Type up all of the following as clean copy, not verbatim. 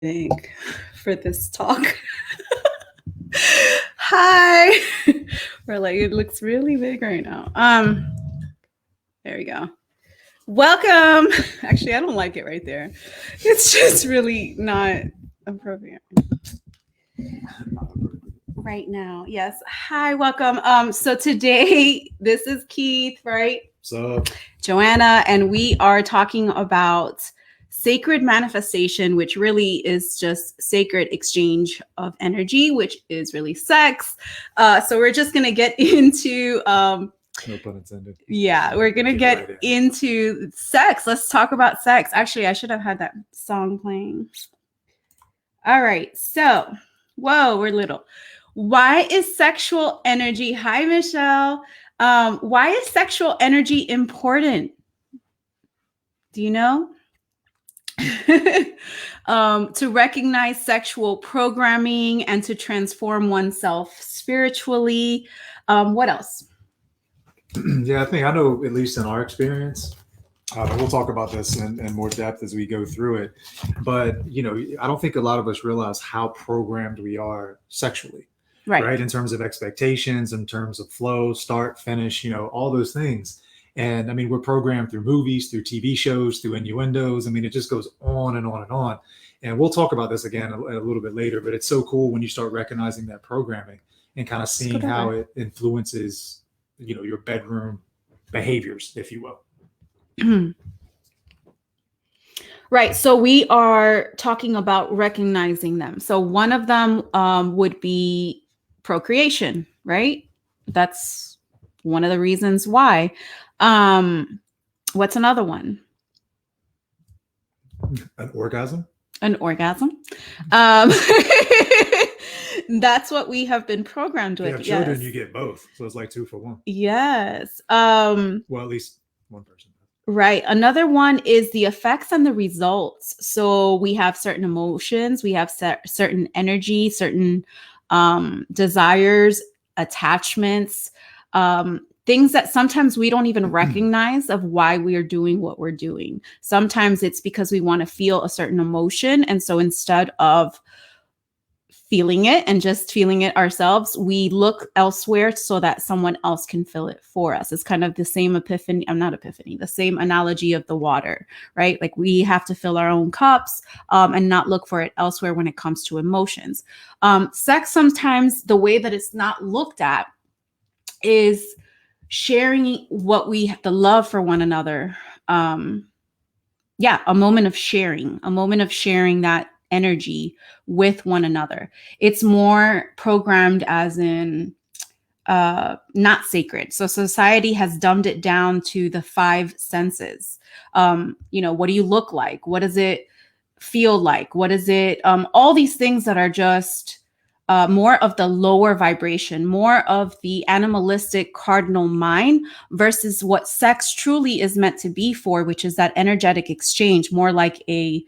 Big for this talk. Hi. We're like, it looks really big right now. There we go. Welcome. Actually, I don't like it right there. It's just really not appropriate right now. Yes. Hi, welcome. So today, this is Keith, right? So Joanna, and we are talking about sacred manifestation, which really is just sacred exchange of energy, which is really sex. So we're just gonna get into no pun intended. yeah, we're gonna get into sex. Let's talk about sex. Actually, I should have had that song playing. All right, so whoa, we're little. Why is sexual energy? Hi, Michelle. Why is sexual energy important? Do you know? To recognize sexual programming and to transform oneself spiritually. What else? Yeah, I know, at least in our experience, we'll talk about this in more depth as we go through it. But, I don't think a lot of us realize how programmed we are sexually, right? In terms of expectations, in terms of flow, start, finish, all those things. And I mean, we're programmed through movies, through TV shows, through innuendos. I mean, it just goes on and on and on. And we'll talk about this again a little bit later, but it's so cool when you start recognizing that programming and kind of seeing how it influences, your bedroom behaviors, if you will. Right. So we are talking about recognizing them. So one of them would be procreation, right? That's one of the reasons why. What's another one? An orgasm. An orgasm. That's what we have been programmed with. If you have children, you get both. So it's like 2 for 1. Yes. Well, at least one person. Right. Another one is the effects and the results. So we have certain emotions, we have certain energy, certain desires, attachments, things that sometimes we don't even recognize of why we are doing what we're doing. Sometimes it's because we want to feel a certain emotion. And so instead of feeling it and just feeling it ourselves, we look elsewhere so that someone else can feel it for us. It's kind of the same the same analogy of the water, right? Like we have to fill our own cups and not look for it elsewhere when it comes to emotions. Sex, sometimes the way that it's not looked at is sharing the love for one another. A moment of sharing that energy with one another. It's more programmed as in not sacred. So society has dumbed it down to the 5 senses. What do you look like? What does it feel like? What is it? All these things that are just more of the lower vibration, more of the animalistic cardinal mind versus what sex truly is meant to be for, which is that energetic exchange, more like a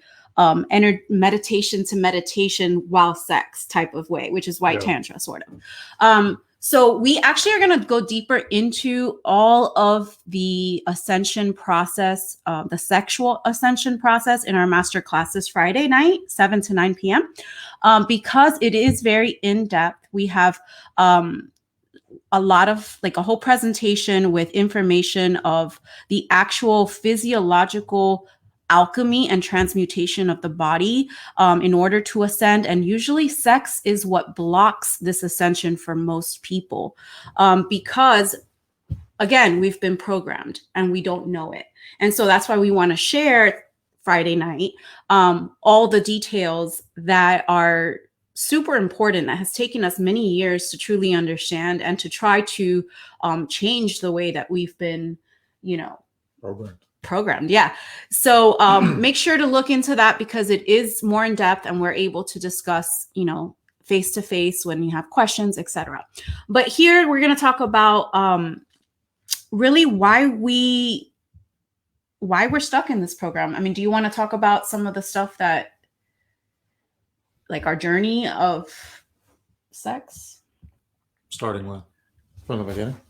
meditation to meditation while sex type of way, which is white tantra sort of. So we actually are going to go deeper into all of the ascension process, the sexual ascension process in our master classes Friday night, 7 to 9 p.m. Because it is very in-depth. We have a lot of a whole presentation with information of the actual physiological alchemy and transmutation of the body in order to ascend. And usually sex is what blocks this ascension for most people because, again, we've been programmed and we don't know it. And so that's why we want to share Friday night all the details that are super important, that has taken us many years to truly understand and to try to change the way that we've been, programmed. Yeah. So make sure to look into that because it is more in depth and we're able to discuss, face to face when you have questions, etc. But here we're going to talk about really why we're stuck in this program. I mean, do you want to talk about some of the stuff that, like our journey of sex? Starting from the beginning.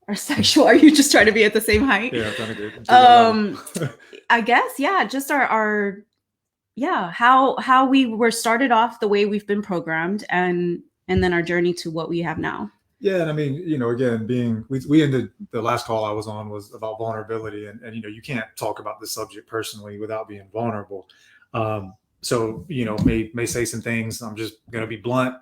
Or sexual? Are you just trying to be at the same height? Yeah, I'm trying to get. I guess, yeah. Just our yeah, how we were started off the way we've been programmed, and then our journey to what we have now. Yeah, and I mean, again, we ended the last call I was on was about vulnerability, and you can't talk about this subject personally without being vulnerable. So may say some things. I'm just gonna be blunt.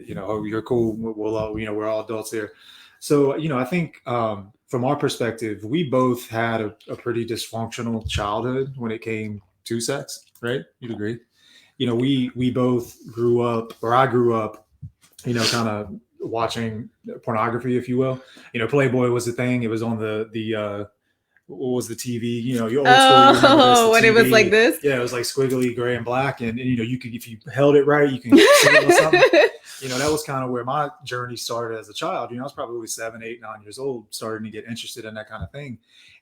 You're cool. We'll we're all adults here. So I think from our perspective, we both had a pretty dysfunctional childhood when it came to sex, right? You'd agree. We both grew up, or I grew up, kind of watching pornography, if you will. Playboy was the thing. It was on the what was the TV? Your old school. You remember this? The when it was like this. Yeah, it was like squiggly gray and black, and you could, if you held it right, you can see it or something. That was kind of where my journey started as a child. I was probably 7, 8, 9 years old, starting to get interested in that kind of thing,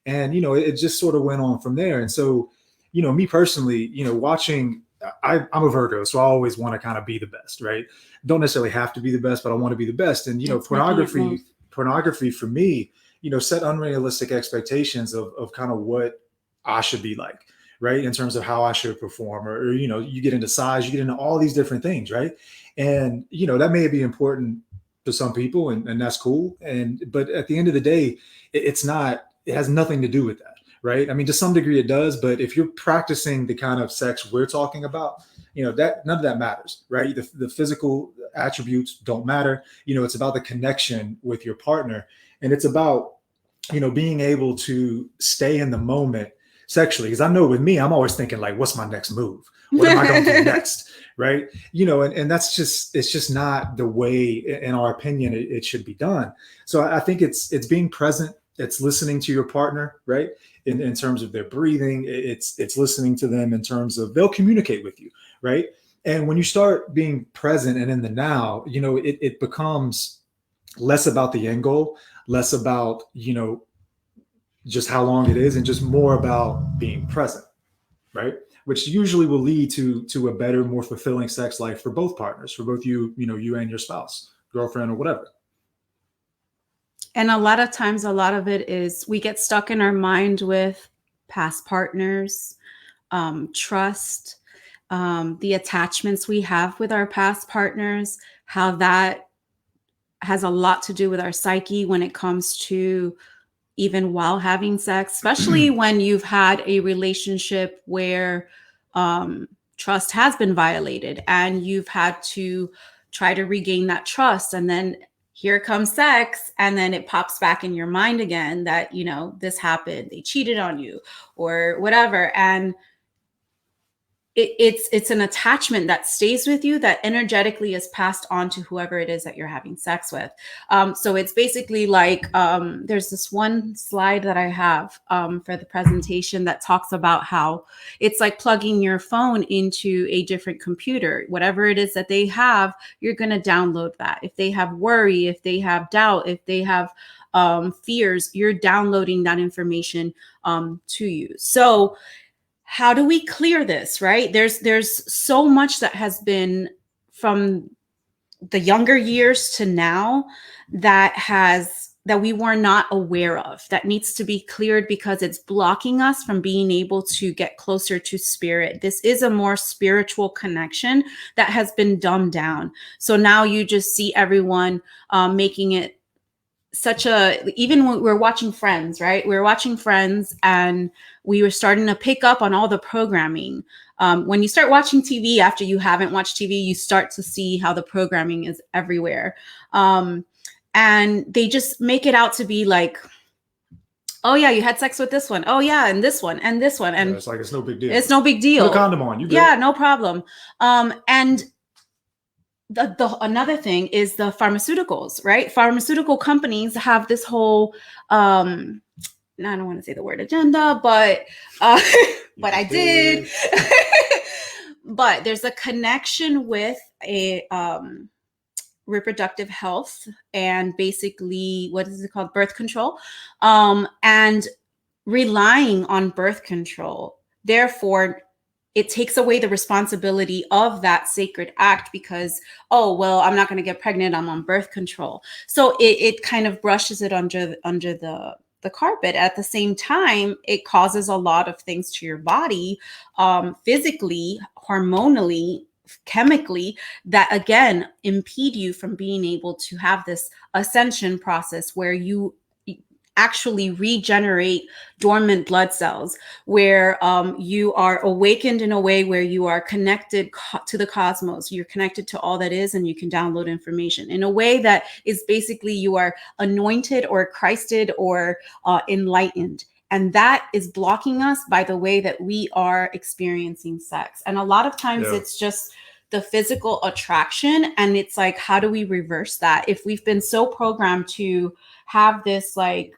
and it just sort of went on from there. And so, me personally, watching. I'm a Virgo, so I always want to kind of be the best, right? Don't necessarily have to be the best, but I want to be the best. And pornography for me, set unrealistic expectations of kind of what I should be like, right? In terms of how I should perform, or you get into size, you get into all these different things, right? And that may be important to some people, and that's cool. But at the end of the day, it's not. It has nothing to do with that. Right. I mean, to some degree it does. But if you're practicing the kind of sex we're talking about, that none of that matters. Right. The physical attributes don't matter. It's about the connection with your partner. And it's about, being able to stay in the moment sexually. Because I know with me, I'm always thinking like, what's my next move? What am I going to do next? Right. And it's just not the way, in our opinion, it should be done. So I think it's being present. It's listening to your partner, right? In terms of their breathing, it's listening to them in terms of they'll communicate with you, right? And when you start being present and in the now, it becomes less about the end goal, less about, just how long it is, and just more about being present, right? Which usually will lead to a better, more fulfilling sex life for both partners, for both you and your spouse, girlfriend, or whatever. And a lot of times, a lot of it is we get stuck in our mind with past partners, trust, the attachments we have with our past partners, how that has a lot to do with our psyche when it comes to even while having sex, especially when you've had a relationship where trust has been violated and you've had to try to regain that trust. And then here comes sex, and then it pops back in your mind again that, this happened, they cheated on you or whatever. And it's an attachment that stays with you that energetically is passed on to whoever it is that you're having sex with. So it's basically like, there's this one slide that I have for the presentation that talks about how it's like plugging your phone into a different computer. Whatever it is that they have, you're going to download that. If they have worry, if they have doubt, if they have fears, you're downloading that information to you. So how do we clear this, right? There's so much that has been from the younger years to now that we were not aware of, that needs to be cleared because it's blocking us from being able to get closer to spirit. This is a more spiritual connection that has been dumbed down. So now you just see everyone making it even when we're watching Friends, right? We were watching Friends and we were starting to pick up on all the programming. When you start watching TV after you haven't watched TV, you start to see how the programming is everywhere. And they just make it out to be like, oh yeah, you had sex with this one. Oh yeah, and this one, and this one. And it's like, it's no big deal. It's no big deal. Put a condom on, you good. Yeah, no problem. And another thing is the pharmaceuticals, right? Pharmaceutical companies have this whole, I don't want to say the word agenda, but I did. But there's a connection with a reproductive health and basically, what is it called? Birth control, and relying on birth control. Therefore, it takes away the responsibility of that sacred act because, oh, well, I'm not going to get pregnant. I'm on birth control. So it kind of brushes it under the the carpet. At the same time, it causes a lot of things to your body, physically, hormonally, chemically, that again impede you from being able to have this ascension process where you actually regenerate dormant blood cells, where you are awakened in a way where you are connected to the cosmos, you're connected to all that is, and you can download information in a way that is basically you are anointed or Christed or enlightened. And that is blocking us by the way that we are experiencing sex. And a lot of times it's just the physical attraction. And it's like, how do we reverse that? If we've been so programmed to have this like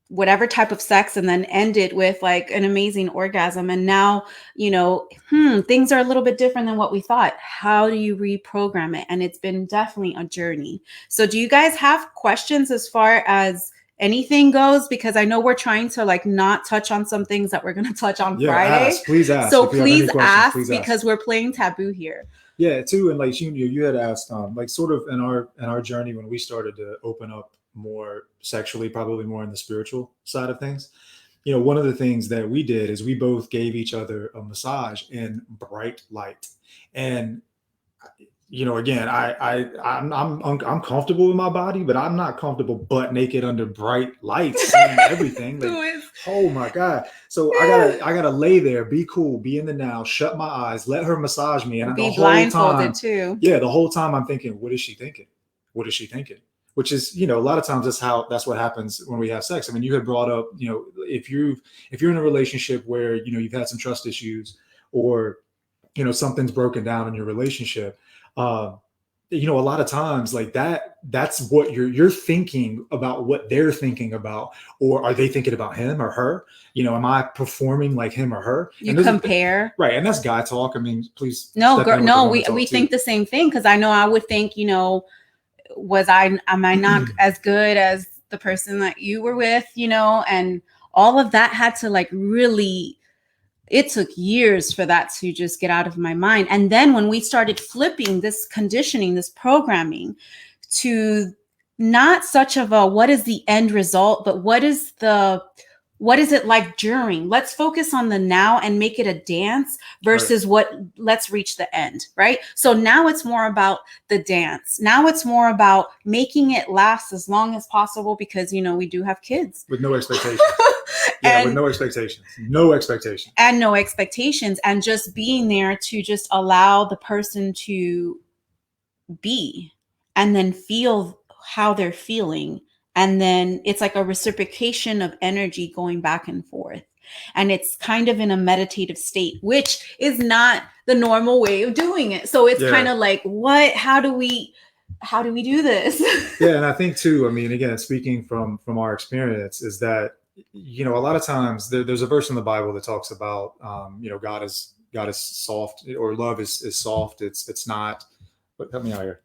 whatever type of sex and then end it with like an amazing orgasm, and now things are a little bit different than what we thought. How do you reprogram it? And it's been definitely a journey. So do you guys have questions as far as anything goes? Because I know we're trying to like not touch on some things that we're going to touch on Friday. Please ask. So please ask, because we're playing taboo here. Yeah, too. And like you had asked, like sort of in our journey when we started to open up more sexually, probably more in the spiritual side of things. One of the things that we did is we both gave each other a massage in bright light. And again, I'm comfortable with my body, but I'm not comfortable butt naked under bright lights and everything. Like, oh my God. So I gotta lay there, be cool, be in the now, shut my eyes, let her massage me. And be blindfolded too. Yeah, the whole time I'm thinking, what is she thinking? What is she thinking? Which is, a lot of times that's what happens when we have sex. I mean, you had brought up, if you're in a relationship where, you've had some trust issues or, something's broken down in your relationship, a lot of times like that's what you're thinking about, what they're thinking about, or are they thinking about him or her? Am I performing like him or her? You compare. Right. And that's guy talk. I mean, please. No, girl, no, we think the same thing. Cause I know I would think, am I not as good as the person that you were with, and all of that had to like really, it took years for that to just get out of my mind. And then when we started flipping this conditioning, this programming to not such of a, what is the end result, but what is it like during? Let's focus on the now and make it a dance versus let's reach the end, right? So now it's more about the dance. Now it's more about making it last as long as possible because, we do have kids. With no expectations. With no expectations. No expectations. And no expectations. And just being there to just allow the person to be and then feel how they're feeling. And then it's like a reciprocation of energy going back and forth. And it's kind of in a meditative state, which is not the normal way of doing it. So it's kind of like, how do we do this? Yeah. And I think too, I mean, again, speaking from our experience is that, a lot of times there's a verse in the Bible that talks about, God is soft, or love is soft. It's not, help me out here.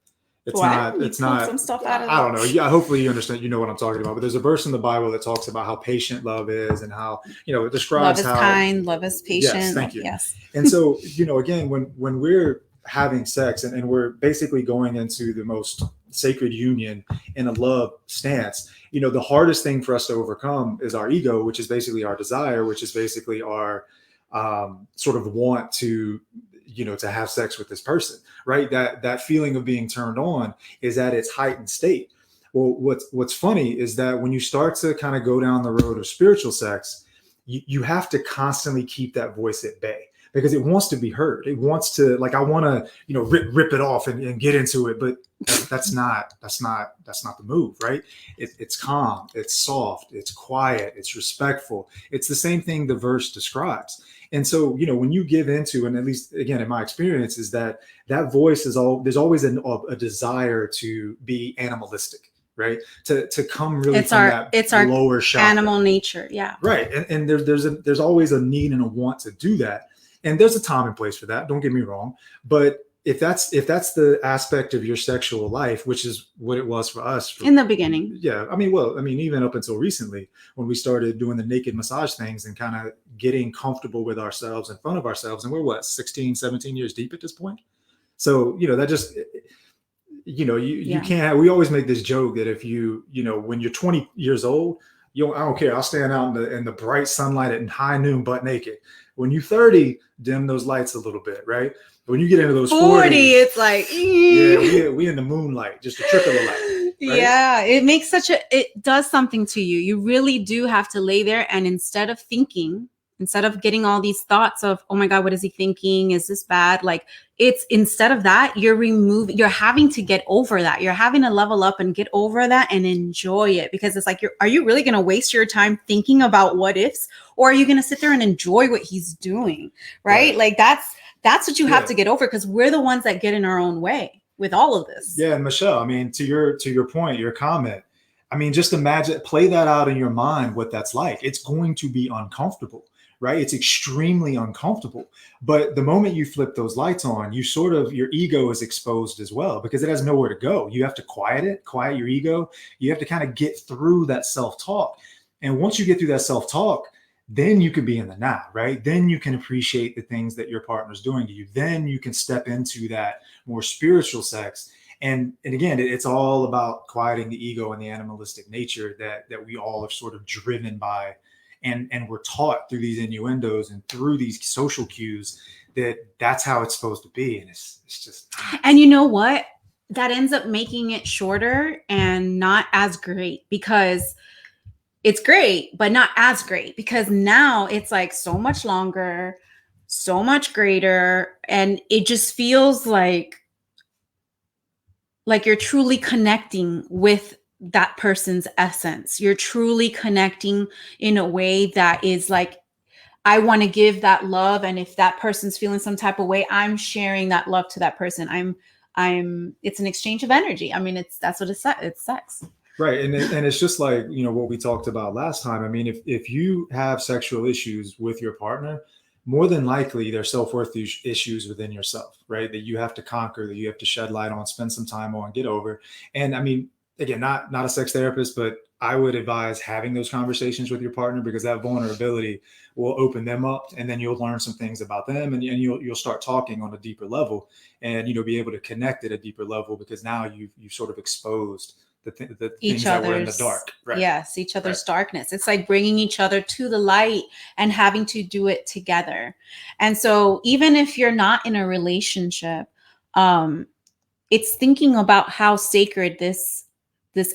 It's not some stuff out of I don't know. Yeah, hopefully you understand, what I'm talking about. But there's a verse in the Bible that talks about how patient love is and how, it describes love is kind, love is patient. Yes, thank you. Yes. And so, again, when we're having sex and we're basically going into the most sacred union in a love stance, the hardest thing for us to overcome is our ego, which is basically our desire, which is basically our sort of want to to have sex with this person, right? That feeling of being turned on is at its heightened state. Well, what's funny is that when you start to kind of go down the road of spiritual sex, you have to constantly keep that voice at bay because it wants to be heard. It wants to, like, I want to, rip it off and get into it, but that's not the move, right? It's calm, it's soft, it's quiet, it's respectful. It's the same thing the verse describes. And so, when you give into, and at least again, in my experience, is that voice there's always a desire to be animalistic, right? To come really it's our lower chakra. Animal nature. Yeah. Right. And there's always a need and a want to do that. And there's a time and place for that. Don't get me wrong. But if that's the aspect of your sexual life, which is what it was for us in the beginning. Yeah. I mean, even up until recently when we started doing the naked massage things and kind of getting comfortable with ourselves in front of ourselves. And we're 16, 17 years deep at this point. So, that just, you can't, we always make this joke that if when you're 20 years old, I don't care. I'll stand out in the bright sunlight at high noon, butt naked. When you 30, dim those lights a little bit, right? But when you get into those 40, it's like, yeah, we in the moonlight, just a trickle of light. Right? Yeah, it does something to you. You really do have to lay there, and instead of getting all these thoughts of, oh my God, what is he thinking? Is this bad? Like, instead of that, you're having to get over that. You're having to level up and get over that and enjoy it, because it's like, are you really going to waste your time thinking about what ifs, or are you going to sit there and enjoy what he's doing? Right? Like that's what you have to get over, because we're the ones that get in our own way with all of this. Yeah. And Michelle, I mean, to your point, your comment, I mean, just imagine, play that out in your mind, what that's like. It's going to be uncomfortable, right? It's extremely uncomfortable. But the moment you flip those lights on, your ego is exposed as well, because it has nowhere to go. You have to quiet your ego. You have to kind of get through that self-talk. And once you get through that self-talk, then you can be in the now, right? Then you can appreciate the things that your partner's doing to you. Then you can step into that more spiritual sex. And again, it's all about quieting the ego and the animalistic nature that we all are sort of driven by. And we're taught through these innuendos and through these social cues that's how it's supposed to be. And it's just. And you know what? That ends up making it shorter and not as great, because it's great, but not as great, because now it's like so much longer, so much greater. And it just feels like you're truly connecting with that person's essence. You're truly connecting in a way that is like, I want to give that love. And if that person's feeling some type of way, I'm sharing that love to that person. It's an exchange of energy. I mean, that's what it's sex. Right. And it's just like, what we talked about last time. I mean, if you have sexual issues with your partner, more than likely there's self-worth issues within yourself, right? That you have to conquer, that you have to shed light on, spend some time on, get over. And I mean, again, not a sex therapist, but I would advise having those conversations with your partner, because that vulnerability will open them up, and then you'll learn some things about them, and you'll start talking on a deeper level, and be able to connect at a deeper level, because now you've sort of exposed the things that were in the dark. Right? Yes, each other's darkness. It's like bringing each other to the light and having to do it together. And so even if you're not in a relationship, it's thinking about how sacred this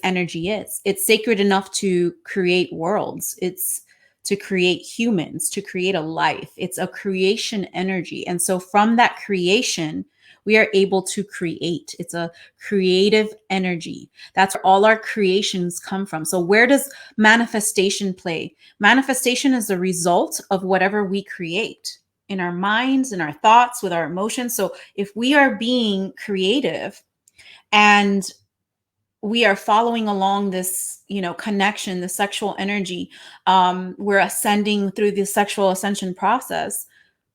energy is. It's sacred enough to create worlds. It's to create humans, to create a life. It's a creation energy. And so from that creation, we are able to create. It's a creative energy. That's where all our creations come from. So where does manifestation play? Manifestation is the result of whatever we create in our minds, in our thoughts, with our emotions. So if we are being creative and we are following along this, connection, the sexual energy, we're ascending through the sexual ascension process,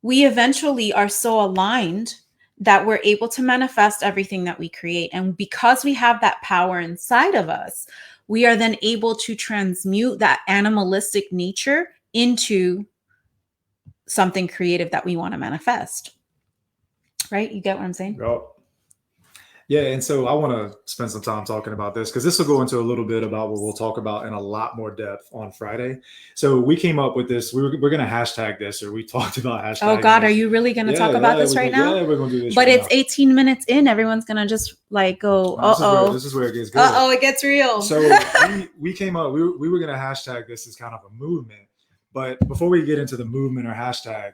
we eventually are so aligned that we're able to manifest everything that we create. And because we have that power inside of us, we are then able to transmute that animalistic nature into something creative that we want to manifest. Right? You get what I'm saying? Yep. Yeah. And so I want to spend some time talking about this, because this will go into a little bit about what we'll talk about in a lot more depth on Friday. So we came up with this. We're going to hashtag this, or we talked about hashtag. Oh God, are you really going to talk about this right now? Yeah, we're going to do this. But it's 18 minutes in. Everyone's going to just like go, This is where it gets good. It gets real. So we came up, we were going to hashtag this as kind of a movement. But before we get into the movement or hashtag,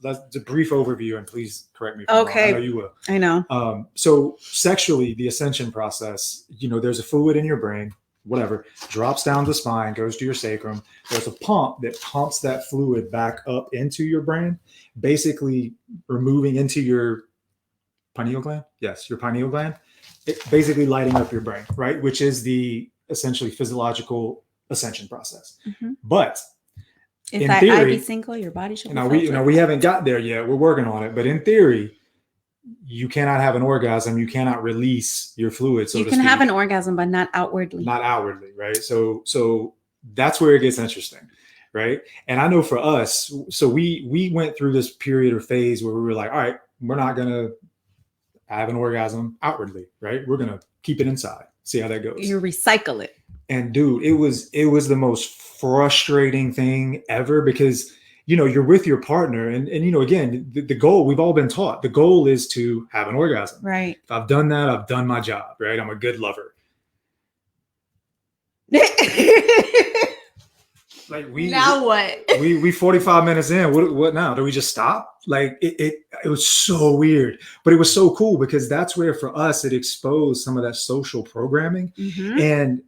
let's a brief overview, and please correct me if I'm wrong. I know you will. I know. So sexually, the ascension process, there's a fluid in your brain, whatever, drops down the spine, goes to your sacrum. There's a pump that pumps that fluid back up into your brain, basically removing into your pineal gland. Yes, your pineal gland. It basically lighting up your brain, right? Which is the essentially physiological ascension process. Mm-hmm. But if I be single, your body should be filtered. We haven't got there yet. We're working on it. But in theory, you cannot have an orgasm. You cannot release your fluid. So you can have an orgasm, but not outwardly. Not outwardly, right? So that's where it gets interesting, right? And I know for us, so we went through this period or phase where we were like, all right, we're not going to have an orgasm outwardly, right? We're going to keep it inside, see how that goes. You recycle it. And dude, it was the most frustrating thing ever because you're with your partner and again, the goal, we've all been taught, the goal is to have an orgasm. Right. If I've done that, I've done my job, right? I'm a good lover. Like now what? we 45 minutes in. What now? Do we just stop? Like it was so weird, but it was so cool because that's where for us it exposed some of that social programming. Mm-hmm. And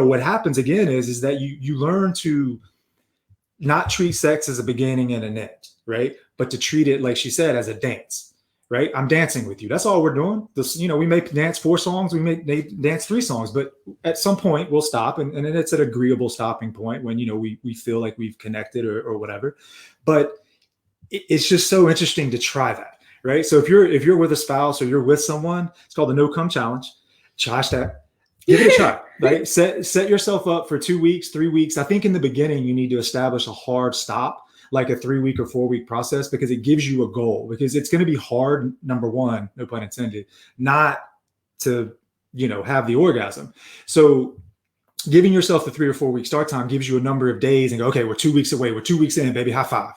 what happens again is that you learn to not treat sex as a beginning and an end, right? But to treat it, like she said, as a dance, right? I'm dancing with you. That's all we're doing. This, we may dance 4 songs, we may dance 3 songs, but at some point we'll stop, and then it's an agreeable stopping point when we feel like we've connected or whatever. But it's just so interesting to try that, right? So if you're with a spouse or you're with someone, it's called the No Cum Challenge. Try that. Give it a try, right? Set yourself up for 2 weeks, 3 weeks. I think in the beginning, you need to establish a hard stop, like a 3-week or 4-week process, because it gives you a goal, because it's going to be hard. Number one, no pun intended, not to, have the orgasm. So giving yourself the 3 or 4 week start time gives you a number of days and go, okay, we're 2 weeks away. We're 2 weeks in, baby, high five.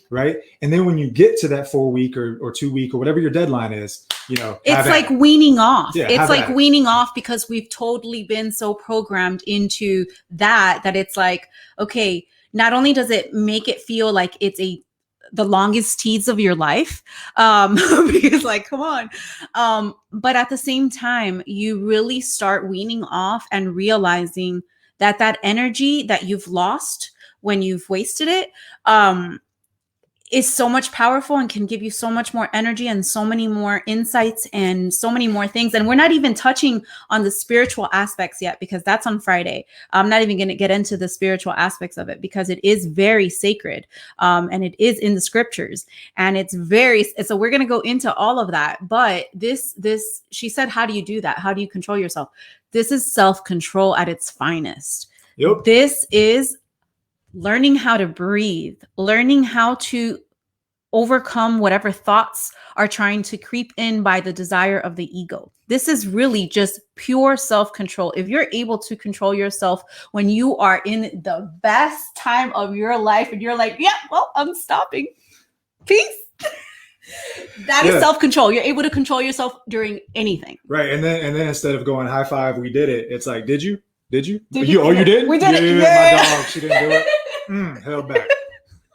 Right. And then when you get to that 4 week or 2 week or whatever your deadline is, it's like weaning off. Yeah, it's like weaning off because we've totally been so programmed into that it's like, okay, not only does it make it feel like it's the longest tease of your life, because like, come on. But at the same time, you really start weaning off and realizing that energy that you've lost when you've wasted it, is so much powerful and can give you so much more energy and so many more insights and so many more things. And we're not even touching on the spiritual aspects yet, because that's on Friday. I'm not even going to get into the spiritual aspects of it because it is very sacred. And it is in the scriptures, and so we're going to go into all of that. But this, she said, how do you do that? How do you control yourself? This is self-control at its finest. Yep. This is learning how to breathe, learning how to overcome whatever thoughts are trying to creep in by the desire of the ego. This is really just pure self-control. If you're able to control yourself when you are in the best time of your life and you're like, yeah, well, I'm stopping. Peace. That is self-control. You're able to control yourself during anything. Right. And then instead of going high five, we did it. It's like, did you? Oh, you did? We did it. Yeah. My dog, she didn't do it. Held back.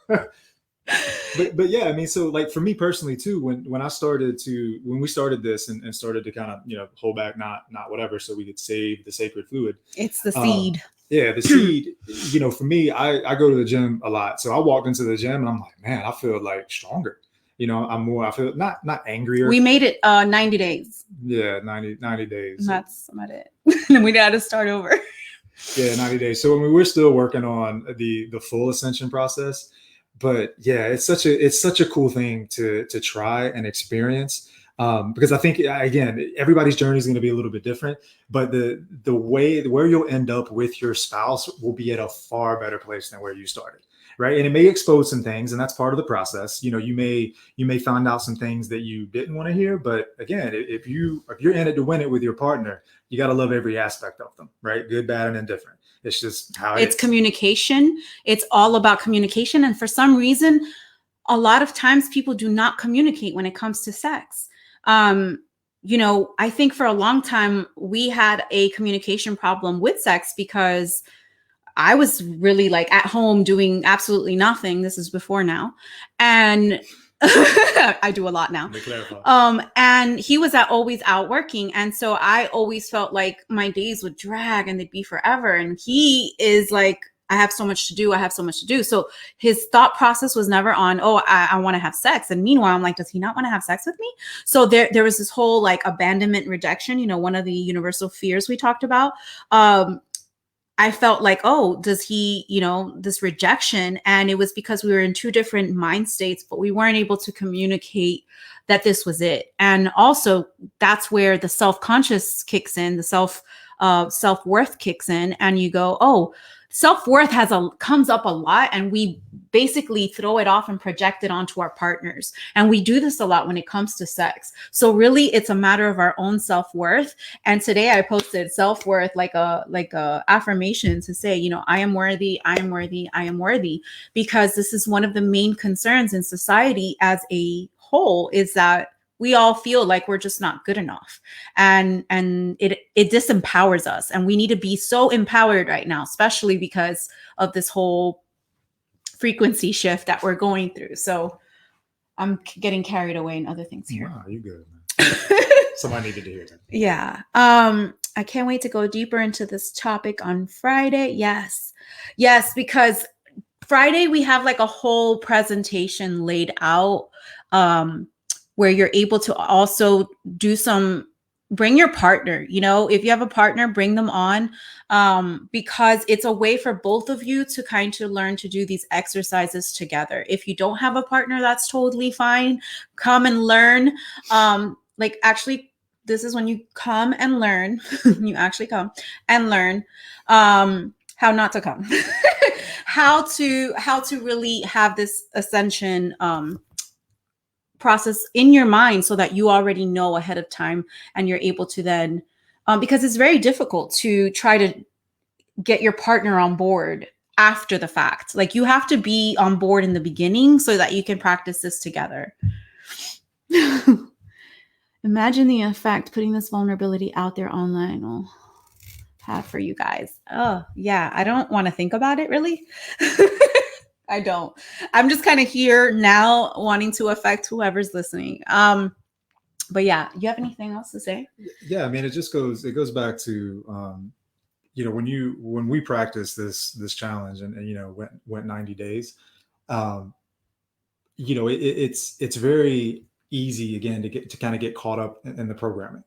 but yeah, I mean, so like for me personally too, when we started this and started to kind of, hold back, not whatever, so we could save the sacred fluid. It's the seed. Yeah, the seed, for me, I go to the gym a lot. So I walked into the gym and I'm like, man, I feel like stronger. I feel not angrier. We made it 90 days. Yeah, 90 days. That's about it. Then we got to start over. Yeah, 90 days. So we're still working on the full ascension process, but yeah, it's such a cool thing to try and experience, because I think, again, everybody's journey is going to be a little bit different, but the way where you'll end up with your spouse will be at a far better place than where you started. Right. And it may expose some things, and that's part of the process. You may find out some things that you didn't want to hear. But again, if you're in it to win it with your partner, you got to love every aspect of them. Right. Good, bad, and indifferent. It's just how it's communication. It's all about communication. And for some reason, a lot of times people do not communicate when it comes to sex. I think for a long time we had a communication problem with sex because I was really like at home doing absolutely nothing. This is before now. And I do a lot now. And he was always out working. And so I always felt like my days would drag and they'd be forever. And he is like, I have so much to do. I have so much to do. So his thought process was never on, I want to have sex. And meanwhile, I'm like, does he not want to have sex with me? So there was this whole like abandonment rejection, one of the universal fears we talked about. I felt like, does he, this rejection? And it was because we were in 2 different mind states, but we weren't able to communicate that this was it. And also that's where the self-conscious kicks in, the self-worth kicks in. And you go, self-worth comes up a lot, and we basically throw it off and project it onto our partners. And we do this a lot when it comes to sex. So really it's a matter of our own self-worth. And today I posted self-worth like a affirmation to say, I am worthy, I am worthy, I am worthy, because this is one of the main concerns in society as a whole, is that we all feel like we're just not good enough, and it disempowers us. And we need to be so empowered right now, especially because of this whole frequency shift that we're going through. So I'm getting carried away in other things here. Wow, you good, man. Somebody needed to hear that. Yeah. I can't wait to go deeper into this topic on Friday. Yes, because Friday we have like a whole presentation laid out, where you're able to also bring your partner. If you have a partner, bring them on, because it's a way for both of you to kind of learn to do these exercises together. If you don't have a partner, that's totally fine. Come and learn. Actually, this is when you come and learn. You actually come and learn how not to come, how to really have this ascension process in your mind, so that you already know ahead of time, and you're able to then, because it's very difficult to try to get your partner on board after the fact. Like, you have to be on board in the beginning so that you can practice this together. Imagine the effect putting this vulnerability out there online will have for you guys. Oh yeah, I don't want to think about it really. I don't. I'm just kind of here now wanting to affect whoever's listening. But yeah, you have anything else to say? Yeah, I mean, it goes back to, when we practice this challenge and went 90 days, it's very easy again to kind of get caught up in the programming,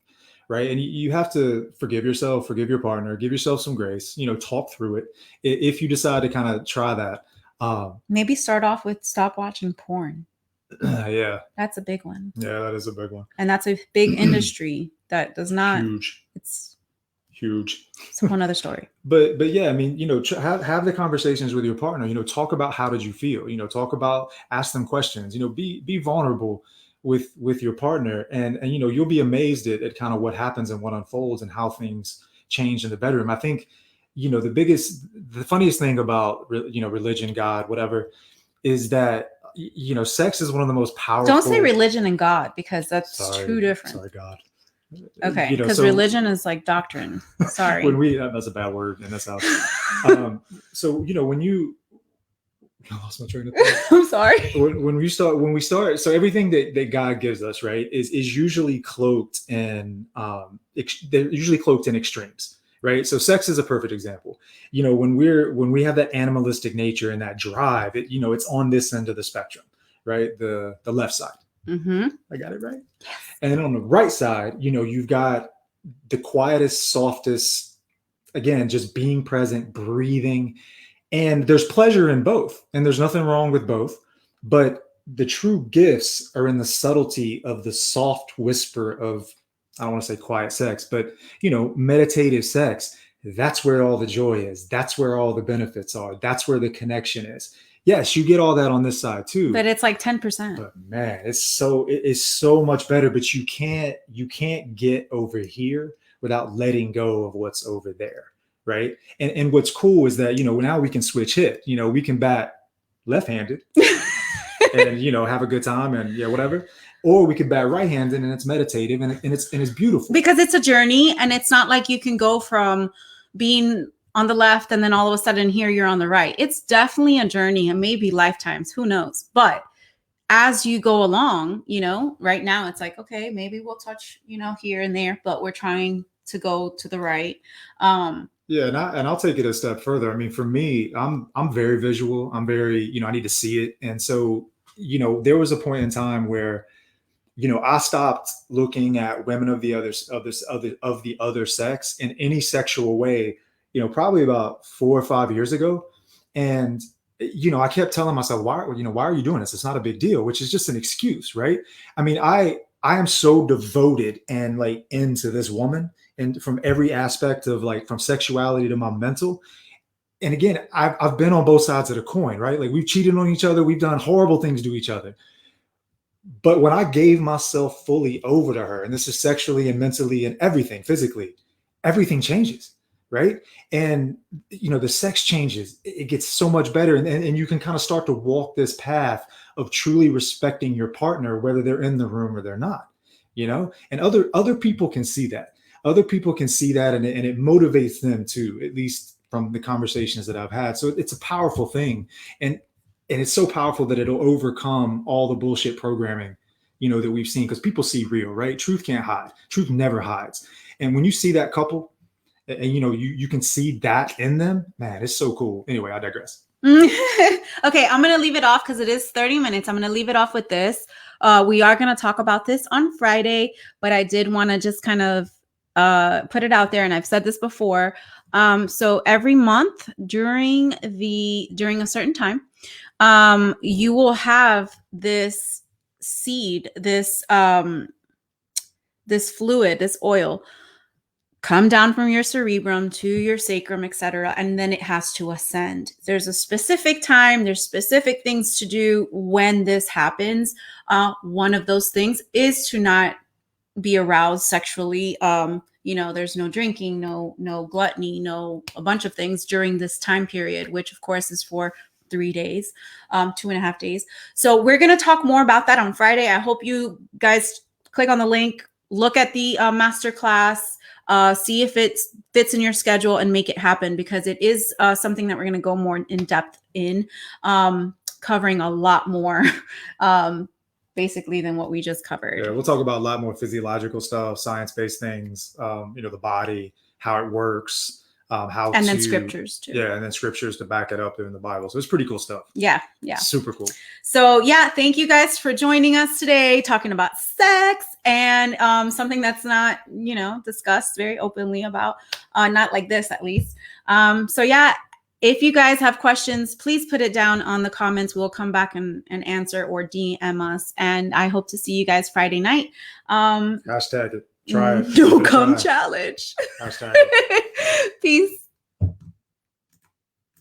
right? And you have to forgive yourself, forgive your partner, give yourself some grace, talk through it. If you decide to kind of try that, maybe start off with stop watching porn. Yeah, that's a big one. Yeah, that is a big one. And that's a big industry that does not. Huge. It's huge. It's a whole nother story. But yeah, I mean, have the conversations with your partner. Talk about how did you feel. Ask them questions. Be vulnerable with your partner, and you'll be amazed at kind of what happens and what unfolds and how things change in the bedroom. I think the funniest thing about religion, God, whatever, is that sex is one of the most powerful. Don't say religion and God, because that's too different. Sorry, God. Okay, because religion is like doctrine. Sorry. That's a bad word in this house. So when you, I lost my train of thought. I'm sorry. When we start, so everything that God gives us, right, is usually cloaked in they're usually cloaked in extremes, right? So sex is a perfect example. When we have that animalistic nature and that drive, it's on this end of the spectrum, right? The left side. Mm-hmm. I got it right. Yes. And then on the right side, you've got the quietest, softest, again, just being present, breathing. And there's pleasure in both. And there's nothing wrong with both. But the true gifts are in the subtlety of the soft whisper of, I don't want to say quiet sex, but, meditative sex. That's where all the joy is. That's where all the benefits are. That's where the connection is. Yes, you get all that on this side too. But it's like 10%. But man, it is so much better. But you can't get over here without letting go of what's over there, right? And what's cool is that now we can switch hit. We can bat left-handed and have a good time and whatever. Or we could bat right-handed and it's meditative and it's beautiful. Because it's a journey, and it's not like you can go from being on the left and then all of a sudden here you're on the right. It's definitely a journey, and maybe lifetimes, who knows? But as you go along, right now it's like, okay, maybe we'll touch, here and there, but we're trying to go to the right. Yeah, and I'll take it a step further. I mean, for me, I'm very visual. I'm very, I need to see it. And so, there was a point in time where, I stopped looking at women of the other sex in any sexual way, probably about 4 or 5 years ago. And, I kept telling myself, why are you doing this? It's not a big deal, which is just an excuse, right? I mean, I am so devoted and like into this woman, and from every aspect of like, from sexuality to my mental. And again, I've been on both sides of the coin, right? Like we've cheated on each other. We've done horrible things to each other. But when I gave myself fully over to her, and this is sexually and mentally and everything, physically, everything changes, right? And the sex changes. It gets so much better, and you can kind of start to walk this path of truly respecting your partner, whether they're in the room or they're not. And other people can see that. Other people can see that, and it motivates them too, at least from the conversations that I've had. So it's a powerful thing, and it's so powerful that it'll overcome all the bullshit programming, that we've seen, because people see real, right? Truth can't hide. Truth never hides. And when you see that couple, and you can see that in them, man, it's so cool. Anyway, I digress. Okay, I'm gonna leave it off because it is 30 minutes. I'm gonna leave it off with this. We are gonna talk about this on Friday, but I did want to just kind of put it out there, and I've said this before. So every month during a certain time, you will have this seed, this fluid, this oil come down from your cerebrum to your sacrum, etc., and then it has to ascend. There's a specific time, there's specific things to do when this happens. One of those things is to not be aroused sexually. There's no drinking, no gluttony, a bunch of things during this time period, which of course is for 3 days, 2.5 days. So we're going to talk more about that on Friday. I hope you guys click on the link, look at the masterclass, see if it fits in your schedule and make it happen, because it is something that we're going to go more in depth in, covering a lot more basically than what we just covered. Yeah, we'll talk about a lot more physiological stuff, science-based things, the body, how it works, then scriptures too. Yeah, and then scriptures to back it up in the Bible. So it's pretty cool stuff. Yeah. Super cool. So yeah, thank you guys for joining us today, talking about sex and something that's not, discussed very openly about, not like this at least. So yeah, if you guys have questions, please put it down on the comments. We'll come back and answer, or DM us. And I hope to see you guys Friday night. Hashtag it. Try it. Don't come challenge. Hashtag it. Peace.